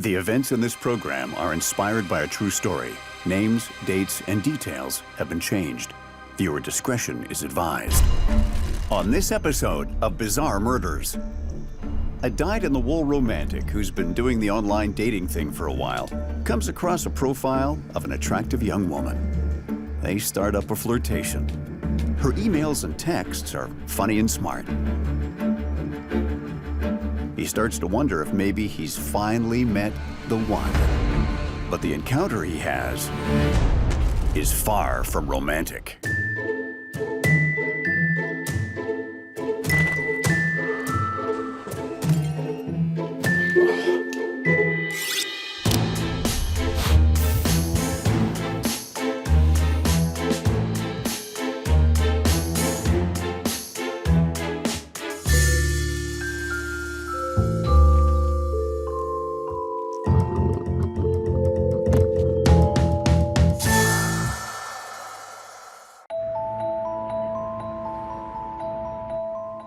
The events in this program are inspired by a true story. Names, dates, and details have been changed. Viewer discretion is advised. On this episode of Bizarre Murders, a dyed-in-the-wool romantic who's been doing the online dating thing for a while comes across a profile of an attractive young woman. They start up a flirtation. Her emails and texts are funny and smart. He starts to wonder if maybe he's finally met the one. But the encounter he has is far from romantic.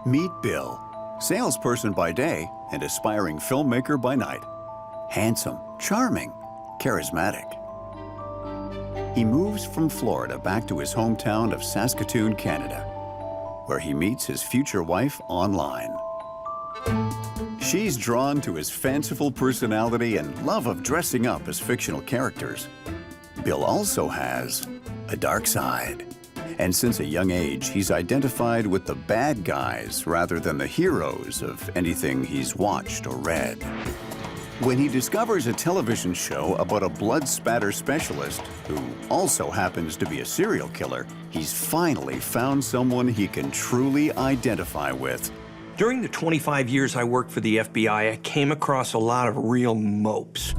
Meet Bill, salesperson by day and aspiring filmmaker by night. Handsome, charming, charismatic. He moves from Florida back to his hometown of Saskatoon, Canada, where he meets his future wife online. She's drawn to his fanciful personality and love of dressing up as fictional characters. Bill also has a dark side. And since a young age, he's identified with the bad guys rather than the heroes of anything he's watched or read. When he discovers a television show about a blood spatter specialist who also happens to be a serial killer, he's finally found someone he can truly identify with. During the 25 years I worked for the FBI, I came across a lot of real mopes.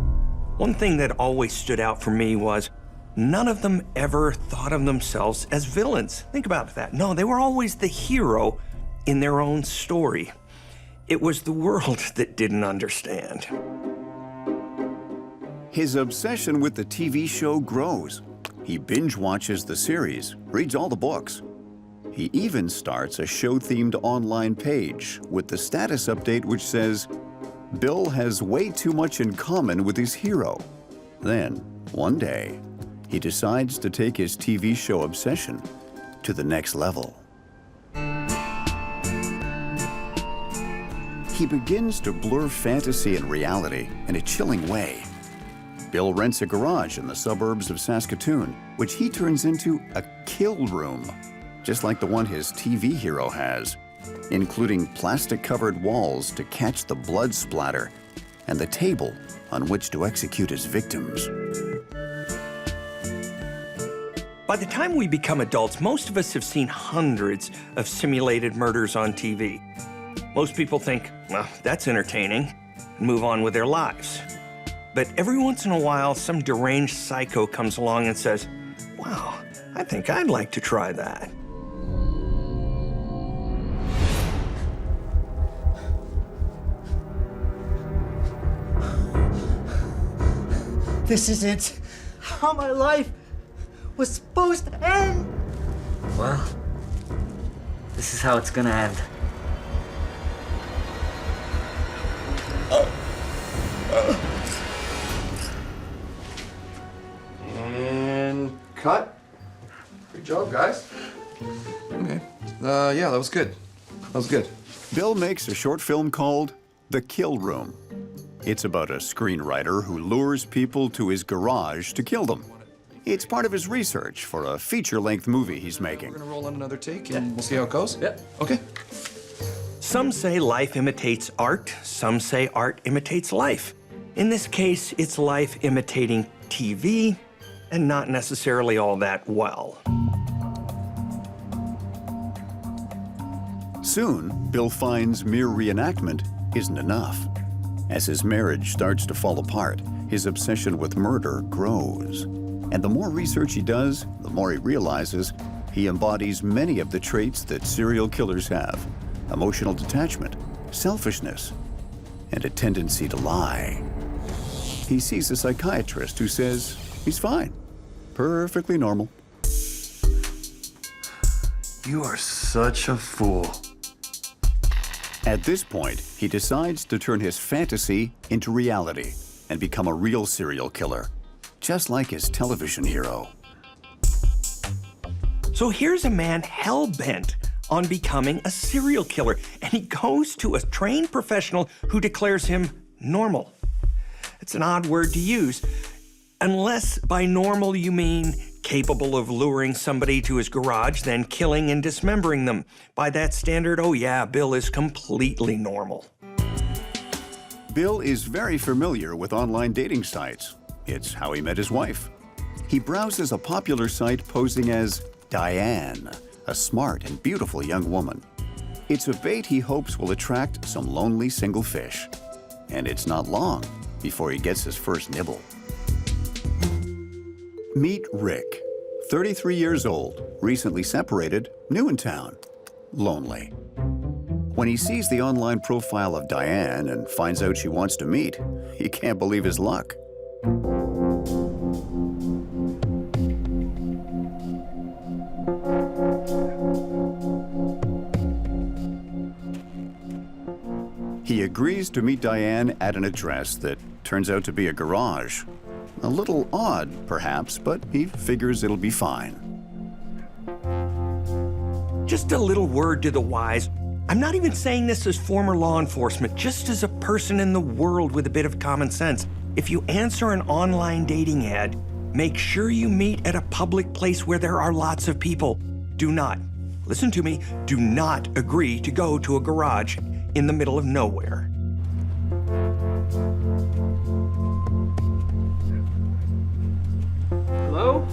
One thing that always stood out for me was none of them ever thought of themselves as villains. Think about that. No, they were always the hero in their own story. It was the world that didn't understand. His obsession with the TV show grows. He binge watches the series, reads all the books. He even starts a show-themed online page with the status update which says, "Bill has way too much in common with his hero." Then, one day, he decides to take his TV show obsession to the next level. He begins to blur fantasy and reality in a chilling way. Bill rents a garage in the suburbs of Saskatoon, which he turns into a kill room, just like the one his TV hero has, including plastic-covered walls to catch the blood splatter and the table on which to execute his victims. By the time we become adults, most of us have seen hundreds of simulated murders on TV. Most people think, well, that's entertaining, and move on with their lives. But every once in a while, some deranged psycho comes along and says, wow, I think I'd like to try that. This isn't how my life was supposed to end. Well, this is how it's gonna end. And cut. Good job, guys. Okay. Yeah, that was good. That was good. Bill makes a short film called The Kill Room. It's about a screenwriter who lures people to his garage to kill them. It's part of his research for a feature-length movie he's making. We're gonna roll on another take and we'll see how it goes? Yep. Okay. Some say life imitates art, some say art imitates life. In this case, it's life imitating TV, and not necessarily all that well. Soon, Bill finds mere reenactment isn't enough. As his marriage starts to fall apart, his obsession with murder grows. And the more research he does, the more he realizes he embodies many of the traits that serial killers have: emotional detachment, selfishness, and a tendency to lie. He sees a psychiatrist who says he's fine, perfectly normal. You are such a fool. At this point, he decides to turn his fantasy into reality. and become a real serial killer, just like his television hero. So here's a man hell-bent on becoming a serial killer, and he goes to a trained professional who declares him normal. It's an odd word to use, unless by normal you mean capable of luring somebody to his garage, then killing and dismembering them. By that standard, oh yeah, Bill is completely normal. Bill is very familiar with online dating sites. It's how he met his wife. He browses a popular site posing as Diane, a smart and beautiful young woman. It's a bait he hopes will attract some lonely single fish. And it's not long before he gets his first nibble. Meet Rick, 33 years old, recently separated, new in town, lonely. When he sees the online profile of Diane and finds out she wants to meet, he can't believe his luck. He agrees to meet Diane at an address that turns out to be a garage. A little odd, perhaps, but he figures it'll be fine. Just a little word to the wise. I'm not even saying this as former law enforcement, just as a person in the world with a bit of common sense. If you answer an online dating ad, make sure you meet at a public place where there are lots of people. Do not, listen to me, do not agree to go to a garage in the middle of nowhere. Hello?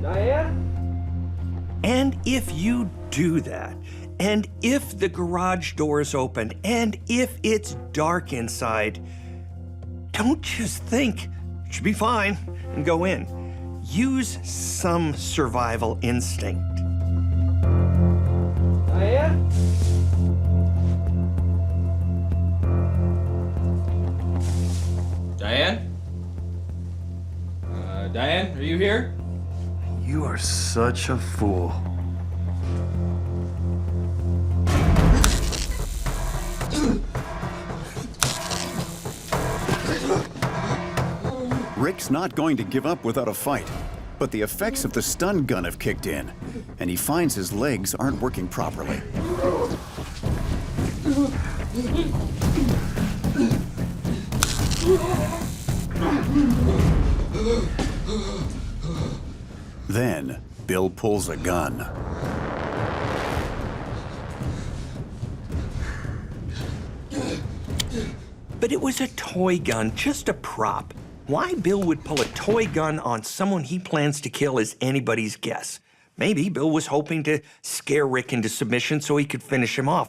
Diane? And if you do that, and if the garage door is open, and if it's dark inside, don't just think, it should be fine, and go in. Use some survival instinct. Diane? Diane? Diane, are you here? You are such a fool. Rick's not going to give up without a fight, but the effects of the stun gun have kicked in, and he finds his legs aren't working properly. Then, Bill pulls a gun. But it was a toy gun, just a prop. Why Bill would pull a toy gun on someone he plans to kill is anybody's guess. Maybe Bill was hoping to scare Rick into submission so he could finish him off.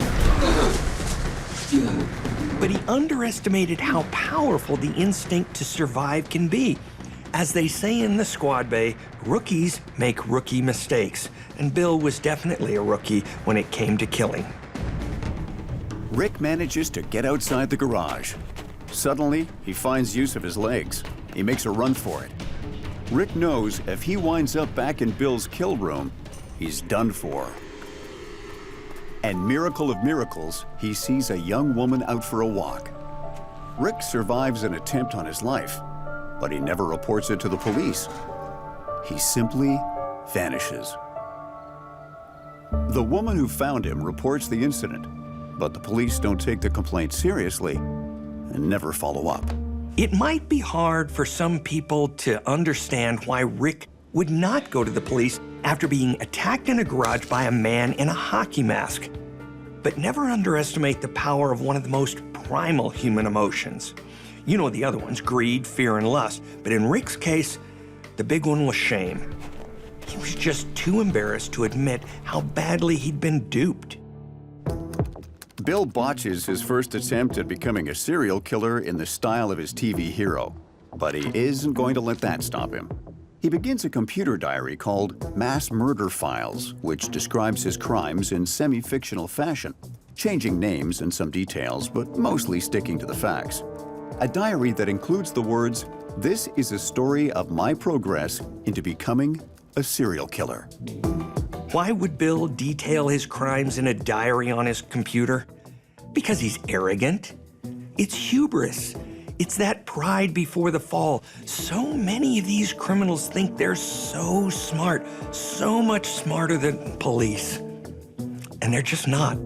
But he underestimated how powerful the instinct to survive can be. As they say in the squad bay, rookies make rookie mistakes, and Bill was definitely a rookie when it came to killing. Rick manages to get outside the garage. Suddenly, he finds use of his legs. He makes a run for it. Rick knows if he winds up back in Bill's kill room, he's done for. And miracle of miracles, he sees a young woman out for a walk. Rick survives an attempt on his life, but he never reports it to the police. He simply vanishes. The woman who found him reports the incident, but the police don't take the complaint seriously and never follow up. It might be hard for some people to understand why Rick would not go to the police after being attacked in a garage by a man in a hockey mask. But never underestimate the power of one of the most primal human emotions. You know the other ones, greed, fear, and lust. But in Rick's case, the big one was shame. He was just too embarrassed to admit how badly he'd been duped. Bill botches his first attempt at becoming a serial killer in the style of his TV hero, but he isn't going to let that stop him. He begins a computer diary called Mass Murder Files, which describes his crimes in semi-fictional fashion, changing names and some details, but mostly sticking to the facts. A diary that includes the words, "This is a story of my progress into becoming a serial killer." Why would Bill detail his crimes in a diary on his computer? Because he's arrogant. It's hubris. It's that pride before the fall. So many of these criminals think they're so smart, so much smarter than police. And they're just not.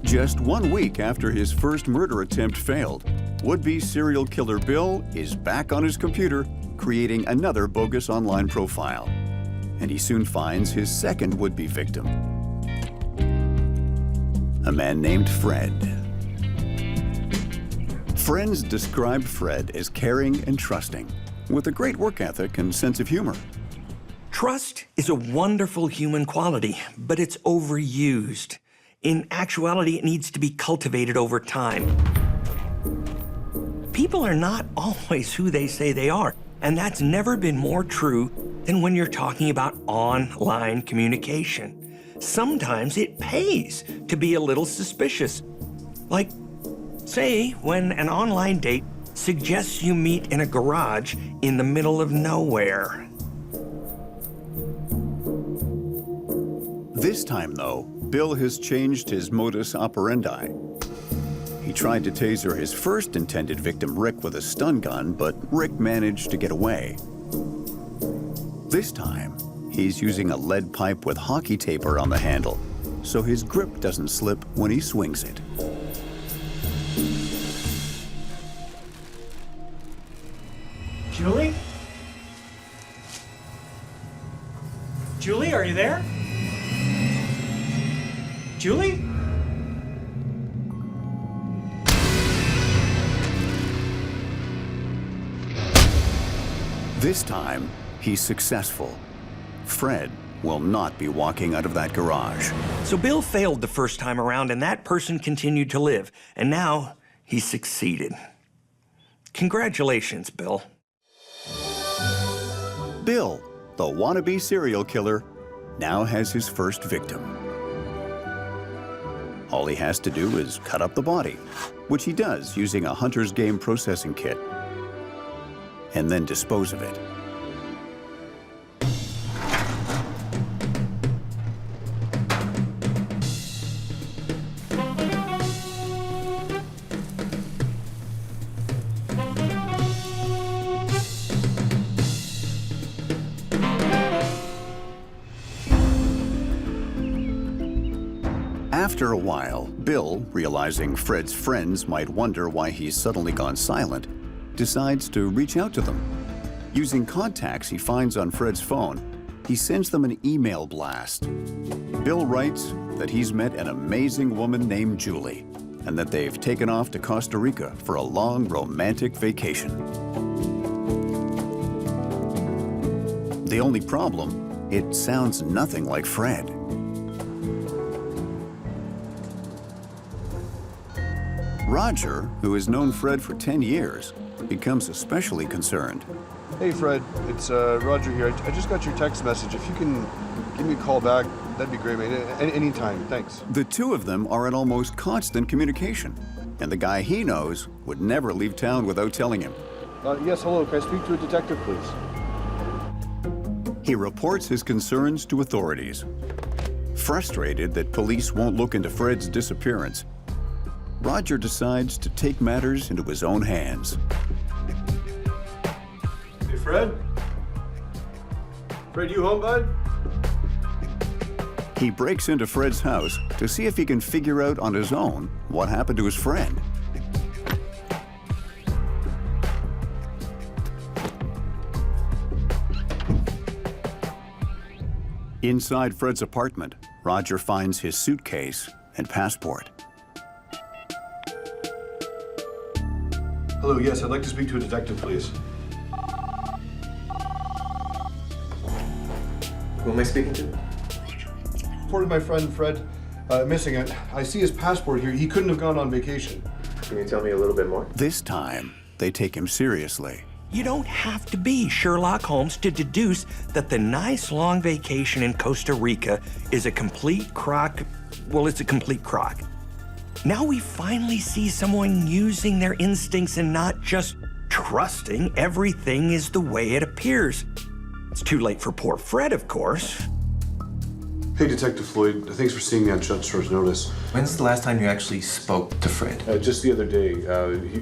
Just 1 week after his first murder attempt failed, would-be serial killer Bill is back on his computer creating another bogus online profile. And he soon finds his second would-be victim, a man named Fred. Friends describe Fred as caring and trusting, with a great work ethic and sense of humor. Trust is a wonderful human quality, but it's overused. In actuality, it needs to be cultivated over time. People are not always who they say they are, and that's never been more true than when you're talking about online communication. Sometimes it pays to be a little suspicious. Like, say, when an online date suggests you meet in a garage in the middle of nowhere. This time, though, Bill has changed his modus operandi. He tried to taser his first intended victim, Rick, with a stun gun, but Rick managed to get away. This time, he's using a lead pipe with hockey taper on the handle, so his grip doesn't slip when he swings it. Julie? Julie, are you there? Julie? This time, he's successful. Fred will not be walking out of that garage. So Bill failed the first time around, and that person continued to live. And now he succeeded. Congratulations, Bill. Bill, the wannabe serial killer, now has his first victim. All he has to do is cut up the body, which he does using a hunter's game processing kit, and then dispose of it. After a while, Bill, realizing Fred's friends might wonder why he's suddenly gone silent, decides to reach out to them. Using contacts he finds on Fred's phone, he sends them an email blast. Bill writes that he's met an amazing woman named Julie, and that they've taken off to Costa Rica for a long romantic vacation. The only problem, it sounds nothing like Fred. Roger, who has known Fred for 10 years, becomes especially concerned. Hey Fred, it's Roger here. I just got your text message. If you can give me a call back, that'd be great, mate. Anytime, thanks. The two of them are in almost constant communication, and the guy he knows would never leave town without telling him. Yes, hello, can I speak to a detective, please? He reports his concerns to authorities. Frustrated that police won't look into Fred's disappearance, Roger decides to take matters into his own hands. Hey Fred? Fred, you home, bud? He breaks into Fred's house to see if he can figure out on his own what happened to his friend. Inside Fred's apartment, Roger finds his suitcase and passport. Hello, yes, I'd like to speak to a detective, please. Who am I speaking to? Reported my friend Fred missing. I see his passport here. He couldn't have gone on vacation. Can you tell me a little bit more? This time, they take him seriously. You don't have to be Sherlock Holmes to deduce that the nice long vacation in Costa Rica is a complete crock. Well, it's a complete crock. Now we finally see someone using their instincts and not just trusting everything is the way it appears. It's too late for poor Fred, of course. Hey, Detective Floyd. Thanks for seeing me on short notice. When's the last time you actually spoke to Fred? Just the other day,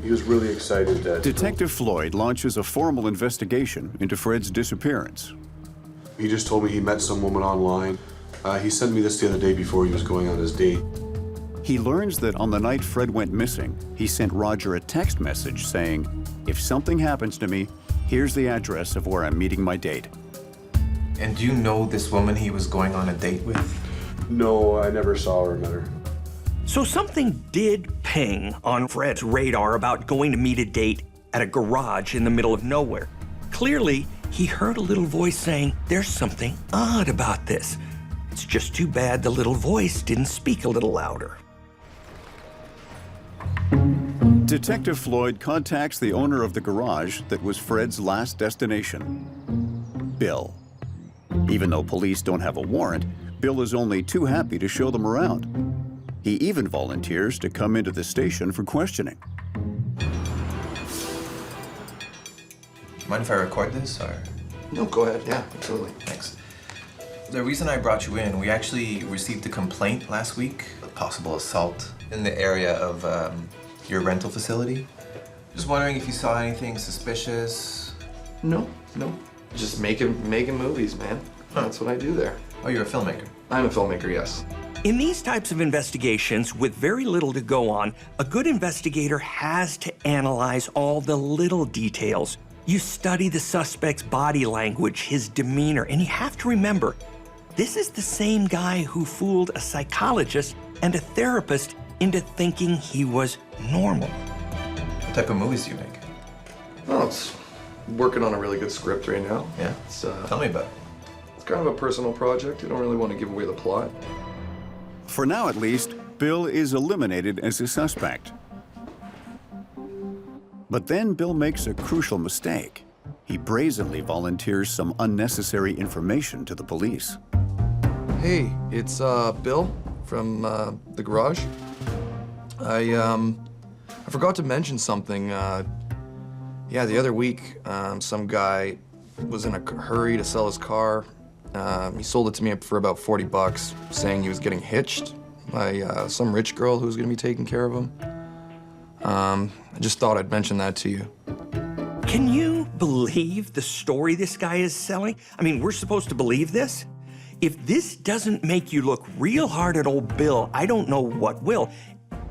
he was really excited. Detective Floyd launches a formal investigation into Fred's disappearance. He just told me he met some woman online. He sent me this the other day before he was going on his date. He learns that on the night Fred went missing, he sent Roger a text message saying, "If something happens to me, here's the address of where I'm meeting my date." And do you know this woman he was going on a date with? No, I never saw her or met her. So something did ping on Fred's radar about going to meet a date at a garage in the middle of nowhere. Clearly, he heard a little voice saying, "There's something odd about this." It's just too bad the little voice didn't speak a little louder. Detective Floyd contacts the owner of the garage that was Fred's last destination, Bill. Even though police don't have a warrant, Bill is only too happy to show them around. He even volunteers to come into the station for questioning. Mind if I record this, or? No, go ahead. Yeah, absolutely. Thanks. The reason I brought you in, we actually received a complaint last week, a possible assault in the area of your rental facility. Just wondering if you saw anything suspicious. No. Just making movies, man. That's what I do there. Oh, you're a filmmaker? I'm a filmmaker, yes. In these types of investigations, with very little to go on, a good investigator has to analyze all the little details. You study the suspect's body language, his demeanor, and you have to remember, this is the same guy who fooled a psychologist and a therapist into thinking he was normal. What type of movies do you make? Well, it's working on a really good script right now. Yeah? It's, Tell me about it. it's kind of a personal project. I don't really want to give away the plot. For now, at least, Bill is eliminated as a suspect. But then Bill makes a crucial mistake. He brazenly volunteers some unnecessary information to the police. Hey, it's Bill from the garage. I forgot to mention something. Yeah, the other week, some guy was in a hurry to sell his car. He sold it to me for about 40 bucks, saying he was getting hitched by some rich girl who was gonna be taking care of him. I just thought I'd mention that to you. Can you believe the story this guy is selling? I mean, we're supposed to believe this? If this doesn't make you look real hard at old Bill, I don't know what will.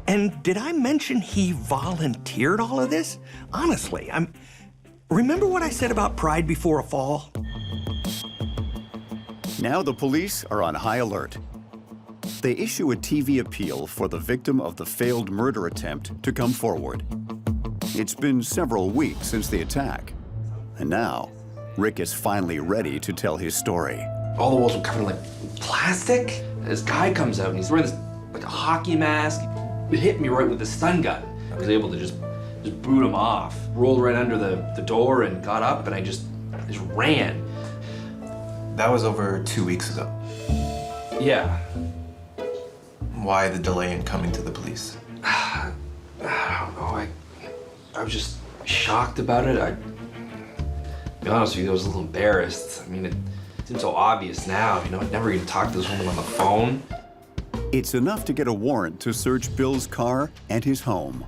And did I mention he volunteered all of this? Honestly, remember what I said about pride before a fall? Now the police are on high alert. They issue a TV appeal for the victim of the failed murder attempt to come forward. It's been several weeks since the attack. And now, Rick is finally ready to tell his story. All the walls were covered in like plastic. This guy comes out and he's wearing this like a hockey mask. It hit me right with the stun gun. I was able to just boot him off. Rolled right under the door and got up and I just ran. That was over 2 weeks ago. Yeah. Why the delay in coming to the police? I don't know. I was just shocked about it. To be honest with you, I was a little embarrassed. I mean, it seems so obvious now. You know, I'd never even talked to this woman on the phone. It's enough to get a warrant to search Bill's car and his home.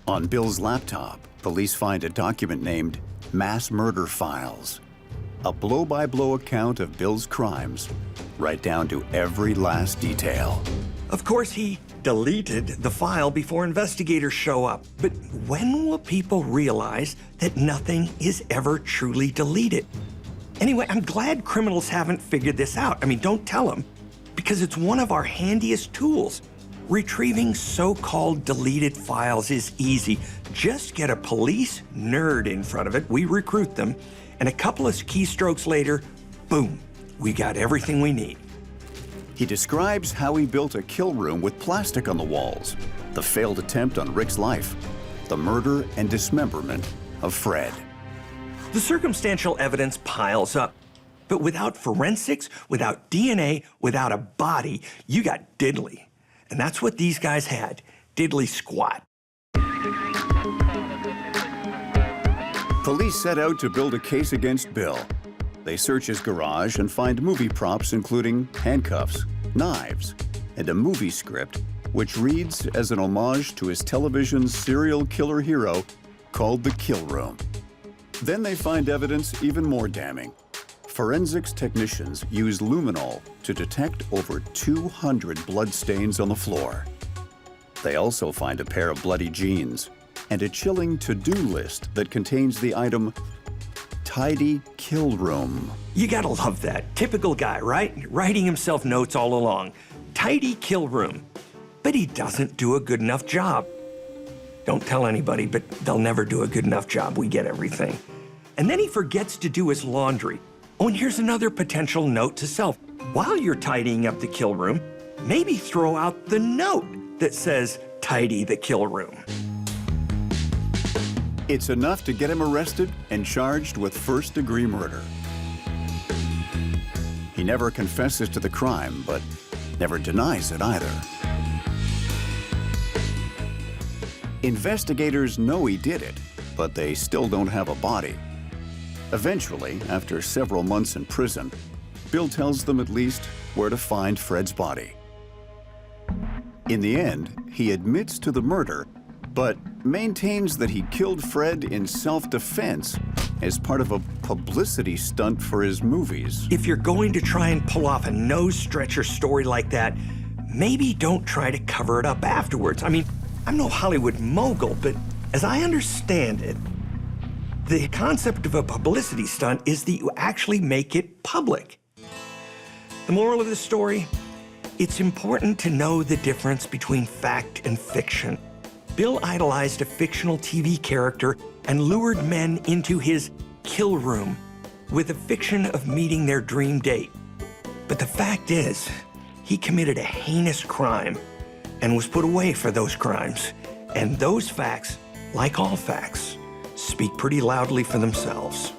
On Bill's laptop, police find a document named Mass Murder Files, a blow-by-blow account of Bill's crimes, right down to every last detail. Of course, he deleted the file before investigators show up. But when will people realize that nothing is ever truly deleted? Anyway, I'm glad criminals haven't figured this out. I mean, don't tell them, because it's one of our handiest tools. Retrieving so-called deleted files is easy. Just get a police nerd in front of it, we recruit them, and a couple of keystrokes later, boom, we got everything we need. He describes how he built a kill room with plastic on the walls, the failed attempt on Rick's life, the murder and dismemberment of Fred. The circumstantial evidence piles up, But without forensics, without DNA, without a body, you got diddly. And that's what these guys had, diddly squat. Police set out to build a case against Bill. They search his garage and find movie props including handcuffs, knives, and a movie script which reads as an homage to his television serial killer hero called The Kill Room. Then they find evidence even more damning. Forensics technicians use luminol to detect over 200 bloodstains on the floor. They also find a pair of bloody jeans and a chilling to-do list that contains the item, tidy kill room. You gotta love that. Typical guy, right? Writing himself notes all along. Tidy kill room. But he doesn't do a good enough job. Don't tell anybody, but they'll never do a good enough job. We get everything. And then he forgets to do his laundry. Oh, and here's another potential note to self. While you're tidying up the kill room, maybe throw out the note that says, tidy the kill room. It's enough to get him arrested and charged with first-degree murder. He never confesses to the crime, but never denies it either. Investigators know he did it, but they still don't have a body. Eventually, after several months in prison, Bill tells them at least where to find Fred's body. In the end, he admits to the murder, but maintains that he killed Fred in self-defense as part of a publicity stunt for his movies. If you're going to try and pull off a nose-stretcher story like that, maybe don't try to cover it up afterwards. I mean, I'm no Hollywood mogul, but as I understand it, the concept of a publicity stunt is that you actually make it public. The moral of the story? It's important to know the difference between fact and fiction. Bill idolized a fictional TV character and lured men into his kill room with a fiction of meeting their dream date. But the fact is, he committed a heinous crime and was put away for those crimes. And those facts, like all facts, speak pretty loudly for themselves.